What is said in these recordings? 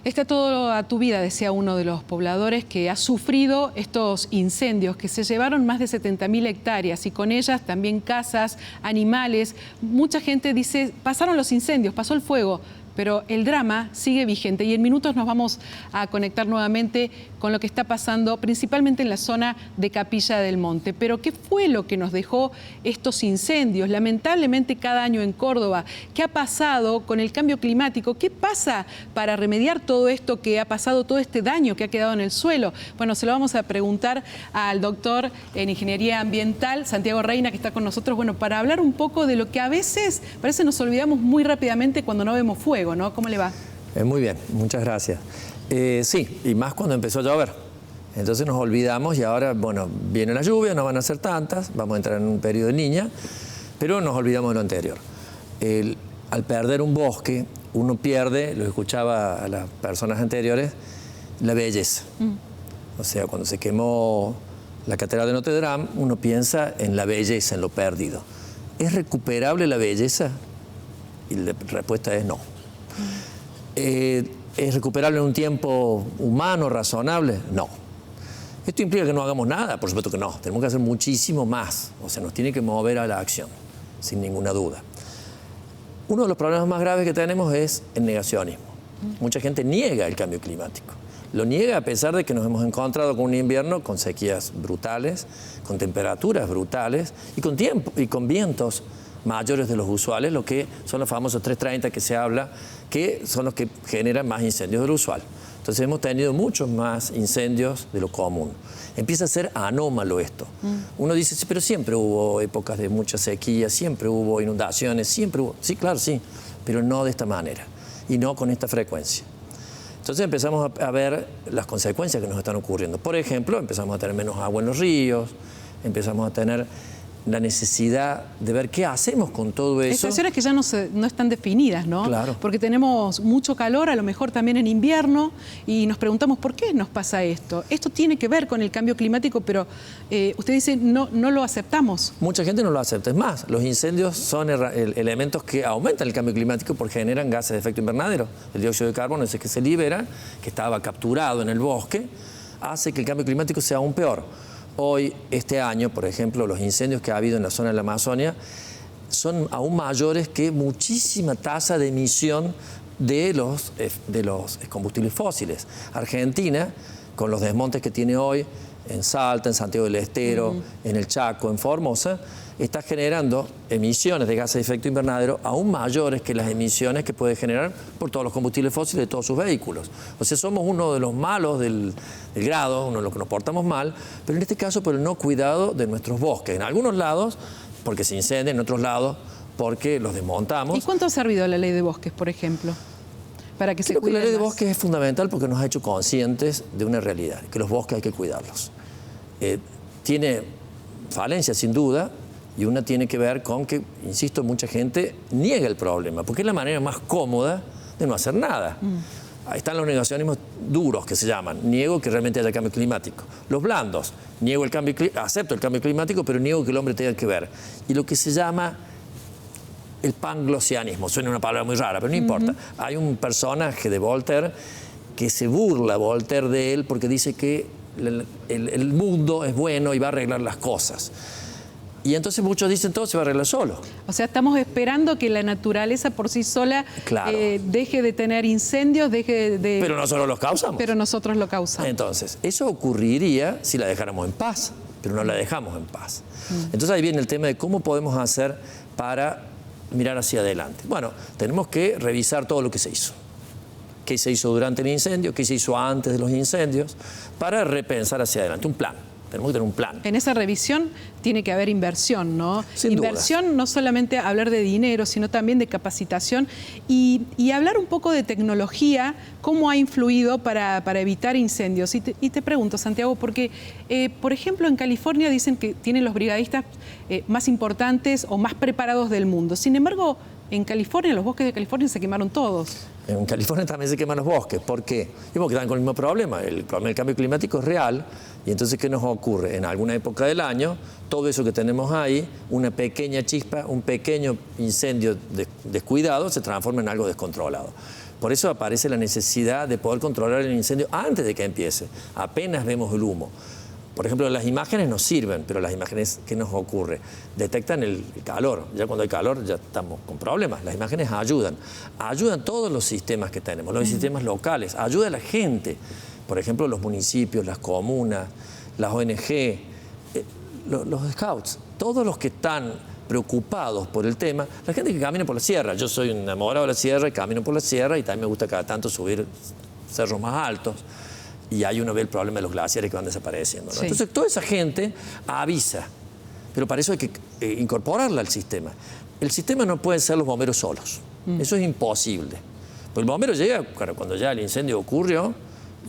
Está todo a tu vida, decía uno de los pobladores, que ha sufrido estos incendios que se llevaron más de 70.000 hectáreas y con ellas también casas, animales. Mucha gente dice, pasaron los incendios, pasó el fuego, pero el drama sigue vigente y en minutos nos vamos a conectar nuevamente con lo que está pasando, principalmente en la zona de Capilla del Monte. Pero ¿qué fue lo que nos dejó estos incendios? Lamentablemente cada año en Córdoba. ¿Qué ha pasado con el cambio climático? ¿Qué pasa para remediar todo esto que ha pasado, todo este daño que ha quedado en el suelo? Bueno, se lo vamos a preguntar al doctor en Ingeniería Ambiental, Santiago Reina, que está con nosotros, bueno, para hablar un poco de lo que a veces parece nos olvidamos muy rápidamente cuando no vemos fuego, ¿no? ¿Cómo le va? Muy bien, muchas gracias. Sí, y más cuando empezó a llover. Entonces nos olvidamos y ahora, bueno, viene la lluvia, no van a ser tantas, vamos a entrar en un periodo de niña, pero nos olvidamos de lo anterior. Al perder un bosque, uno pierde, lo escuchaba a las personas anteriores, la belleza. O sea, cuando se quemó la Catedral de Notre Dame, uno piensa en la belleza, en lo perdido. ¿Es recuperable la belleza? Y la respuesta es no. ¿Es recuperable en un tiempo humano, razonable? No. ¿Esto implica que no hagamos nada? Por supuesto que no. Tenemos que hacer muchísimo más. O sea, nos tiene que mover a la acción, sin ninguna duda. Uno de los problemas más graves que tenemos es el negacionismo. Mucha gente niega el cambio climático. Lo niega a pesar de que nos hemos encontrado con un invierno con sequías brutales, con temperaturas brutales y con vientos mayores de los usuales, lo que son los famosos 330 que se habla, que son los que generan más incendios de lo usual. Entonces hemos tenido muchos más incendios de lo común. Empieza a ser anómalo esto. Uno dice, sí, pero siempre hubo épocas de mucha sequía, siempre hubo inundaciones, siempre hubo... Sí, claro, sí, pero no de esta manera y no con esta frecuencia. Entonces empezamos a ver las consecuencias que nos están ocurriendo. Por ejemplo, empezamos a tener menos agua en los ríos, empezamos a tener la necesidad de ver qué hacemos con todo eso. Estaciones que ya no están definidas, ¿no? Claro. Porque tenemos mucho calor, a lo mejor también en invierno, y nos preguntamos por qué nos pasa esto. Esto tiene que ver con el cambio climático, pero usted dice no lo aceptamos. Mucha gente no lo acepta. Es más, los incendios son elementos que aumentan el cambio climático porque generan gases de efecto invernadero. El dióxido de carbono, ese que se libera, que estaba capturado en el bosque, hace que el cambio climático sea aún peor. Hoy, este año, por ejemplo, los incendios que ha habido en la zona de la Amazonia son aún mayores que muchísima tasa de emisión de los combustibles fósiles. Argentina, con los desmontes que tiene hoy en Salta, en Santiago del Estero, en el Chaco, en Formosa, está generando emisiones de gases de efecto invernadero aún mayores que las emisiones que puede generar por todos los combustibles fósiles de todos sus vehículos. O sea, somos uno de los malos del grado, uno de los que nos portamos mal, pero en este caso por el no cuidado de nuestros bosques. En algunos lados, porque se incendian, en otros lados, porque los desmontamos. ¿Y cuánto ha servido la ley de bosques, por ejemplo? Para que se cuiden la ley de más. bosques es fundamental porque nos ha hecho conscientes de una realidad, que los bosques hay que cuidarlos. Tiene falencias, sin duda, y una tiene que ver con que, insisto, mucha gente niega el problema, porque es la manera más cómoda de no hacer nada. Ahí están los negacionismos duros, que se llaman. Niego que realmente haya cambio climático. Los blandos, acepto el cambio climático, pero niego que el hombre tenga que ver. Y lo que se llama el panglosianismo, suena una palabra muy rara, pero no importa. Hay un personaje de Voltaire que se burla Voltaire de él porque dice que el mundo es bueno y va a arreglar las cosas. Y entonces muchos dicen todo se va a arreglar solo. O sea, estamos esperando que la naturaleza por sí sola deje de tener incendios, deje de... Pero nosotros los causamos. Pero nosotros lo causamos. Entonces, eso ocurriría si la dejáramos en paz, pero no la dejamos en paz. Entonces ahí viene el tema de cómo podemos hacer para mirar hacia adelante. Bueno, tenemos que revisar todo lo que se hizo. Qué se hizo durante el incendio, qué se hizo antes de los incendios, para repensar hacia adelante, un plan. Tenemos que tener un plan. En esa revisión tiene que haber inversión, ¿no? Sin inversión, duda. No solamente hablar de dinero, sino también de capacitación y hablar un poco de tecnología, cómo ha influido para evitar incendios. Y te pregunto, Santiago, porque, por ejemplo, en California dicen que tienen los brigadistas más importantes o más preparados del mundo. Sin embargo, en California, los bosques de California se quemaron todos. En California también se queman los bosques. ¿Por qué? Porque están con el mismo problema. El problema del cambio climático es real. Y entonces, ¿qué nos ocurre? En alguna época del año, todo eso que tenemos ahí, una pequeña chispa, un pequeño incendio descuidado, se transforma en algo descontrolado. Por eso aparece la necesidad de poder controlar el incendio antes de que empiece, apenas vemos el humo. Por ejemplo, las imágenes nos sirven, pero las imágenes, ¿qué nos ocurre? Detectan el calor. Ya cuando hay calor ya estamos con problemas. Las imágenes ayudan. Ayudan todos los sistemas que tenemos, los sistemas locales. Ayuda a la gente. Por ejemplo, los municipios, las comunas, las ONG, los scouts, todos los que están preocupados por el tema, la gente que camina por la sierra. Yo soy un enamorado de la sierra y camino por la sierra y también me gusta cada tanto subir cerros más altos. Y ahí uno ve el problema de los glaciares que van desapareciendo, ¿no? Sí. Entonces, toda esa gente avisa, pero para eso hay que incorporarla al sistema. El sistema no pueden ser los bomberos solos, eso es imposible. Pues el bombero llega cuando ya el incendio ocurrió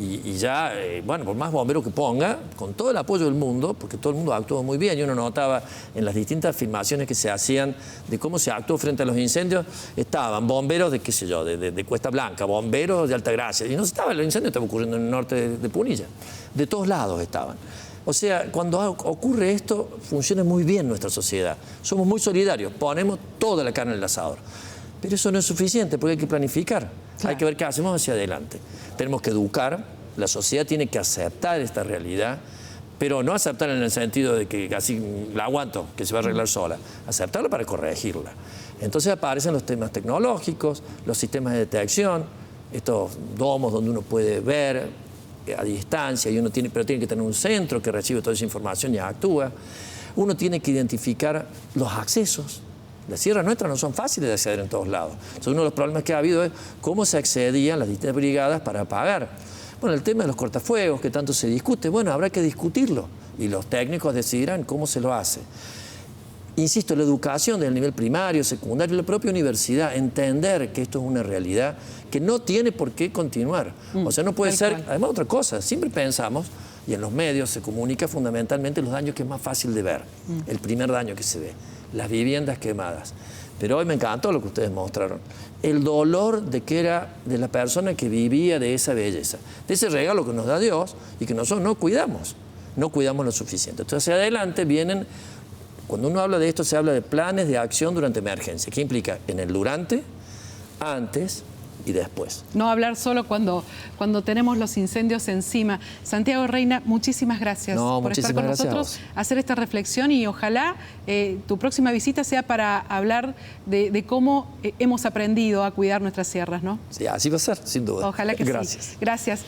y ya, bueno, por más bomberos que ponga, con todo el apoyo del mundo, porque todo el mundo actuó muy bien, y uno notaba en las distintas filmaciones que se hacían de cómo se actuó frente a los incendios, estaban bomberos de, qué sé yo, de Cuesta Blanca, bomberos de Altagracia, y no estaba, el incendio estaba ocurriendo en el norte de Punilla, de todos lados estaban. O sea, cuando ocurre esto, funciona muy bien nuestra sociedad. Somos muy solidarios, ponemos toda la carne en el asador. Pero eso no es suficiente, porque hay que planificar. Claro. Hay que ver qué hacemos hacia adelante. Tenemos que educar, la sociedad tiene que aceptar esta realidad, pero no aceptarla en el sentido de que así la aguanto, que se va a arreglar sola. Aceptarla para corregirla. Entonces aparecen los temas tecnológicos, los sistemas de detección, estos domos donde uno puede ver a distancia, y pero tiene que tener un centro que recibe toda esa información y actúa. Uno tiene que identificar los accesos. Las sierras nuestras no son fáciles de acceder en todos lados. Entonces, uno de los problemas que ha habido es cómo se accedían las distintas brigadas para apagar. Bueno, el tema de los cortafuegos, que tanto se discute, bueno, habrá que discutirlo y los técnicos decidirán cómo se lo hace. Insisto, la educación del nivel primario, secundario, la propia universidad, entender que esto es una realidad que no tiene por qué continuar. O sea, no puede ser, además otra cosa, siempre pensamos, y en los medios se comunica fundamentalmente los daños que es más fácil de ver, el primer daño que se ve, las viviendas quemadas. Pero hoy me encantó lo que ustedes mostraron, el dolor de que era de la persona que vivía de esa belleza, de ese regalo que nos da Dios y que nosotros no cuidamos lo suficiente. Entonces, hacia adelante vienen, cuando uno habla de esto, se habla de planes de acción durante emergencia. ¿Qué implica? En el durante, antes y después. No hablar solo cuando tenemos los incendios encima. Santiago Reina, muchísimas gracias por estar con nosotros, hacer esta reflexión, y ojalá tu próxima visita sea para hablar de cómo hemos aprendido a cuidar nuestras sierras, ¿no? Sí, así va a ser, sin duda. Ojalá que sí. Gracias.